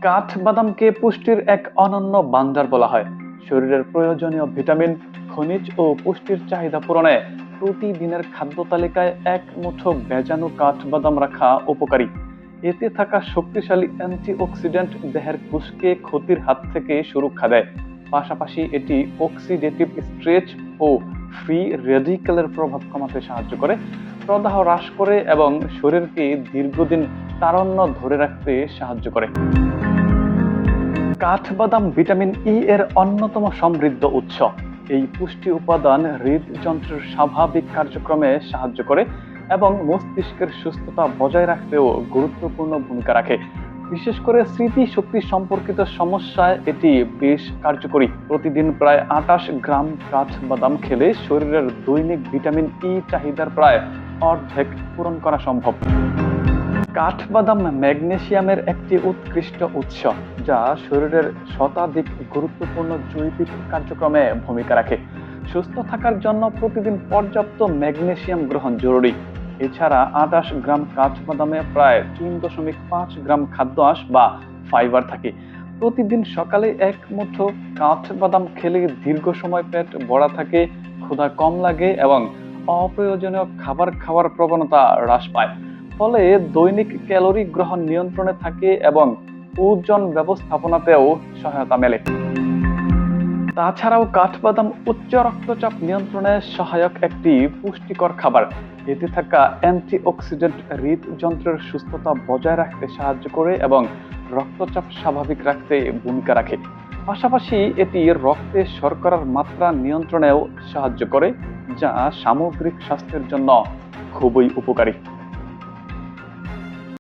কাঠবাদামকে পুষ্টির এক অনন্য ভান্ডার বলা হয়। শরীরের প্রয়োজনীয় ভিটামিন, খনিজ ও পুষ্টির চাহিদা পূরণে প্রতিদিনের খাদ্য তালিকায় এক মুঠো ভেজানো কাঠবাদাম রাখা উপকারী। এতে থাকা শক্তিশালী অ্যান্টিঅক্সিডেন্ট দেহের কোষকে ক্ষতির হাত থেকে সুরক্ষা দেয়। পাশাপাশি এটি অক্সিডেটিভ স্ট্রেস ও ফ্রি রেডিক্যালের প্রভাব কমাতে সাহায্য করে, প্রদাহ হ্রাস করে এবং শরীরকে দীর্ঘদিন তারুণ্য ধরে রাখতে সাহায্য করে। কাঠবাদাম ভিটামিন ই এর অন্যতম সমৃদ্ধ উৎস। এই পুষ্টি উপাদান হৃদযন্ত্রের স্বাভাবিক কার্যক্রমে সাহায্য করে এবং মস্তিষ্কের সুস্থতা বজায় রাখতেও গুরুত্বপূর্ণ ভূমিকা রাখে। বিশেষ করে স্মৃতিশক্তি সম্পর্কিত সমস্যায় এটি বেশ কার্যকরী। প্রতিদিন প্রায় 28 গ্রাম কাঠবাদাম খেলে শরীরের দৈনিক ভিটামিন ই চাহিদার প্রায় অর্ধেক পূরণ করা সম্ভব। কাঠবাদাম ম্যাগনেসিয়ামের একটি উৎকৃষ্ট উৎস, যা শরীরের শতাধিক গুরুত্বপূর্ণ জৈবিক কার্যক্রমে ভূমিকা রাখে। সুস্থ থাকার জন্য প্রতিদিন পর্যাপ্ত ম্যাগনেসিয়াম গ্রহণ জরুরি। এছাড়া 28 গ্রাম কাঠবাদামে প্রায় 3.5 গ্রাম খাদ্য আঁশ বা ফাইবার থাকে। প্রতিদিন সকালে এক মুঠো কাঠবাদাম খেলে দীর্ঘ সময় পেট ভরা থাকে, ক্ষুধা কম লাগে এবং অপ্রয়োজনীয় খাবার খাওয়ার প্রবণতা হ্রাস পায়। ফলে দৈনিক ক্যালোরি গ্রহণ নিয়ন্ত্রণে থাকে এবং ওজন ব্যবস্থাপনাতেও সহায়তা মেলে। তাছাড়াও কাঠবাদাম উচ্চ রক্তচাপ নিয়ন্ত্রণে সহায়ক একটি পুষ্টিকর খাবার। এতে থাকা অ্যান্টিঅক্সিডেন্ট হৃদযন্ত্রের সুস্থতা বজায় রাখতে সাহায্য করে এবং রক্তচাপ স্বাভাবিক রাখতে ভূমিকা রাখে। পাশাপাশি এটি রক্তে শর্করার মাত্রা নিয়ন্ত্রণেও সাহায্য করে, যা সামগ্রিক স্বাস্থ্যের জন্য খুবই উপকারী।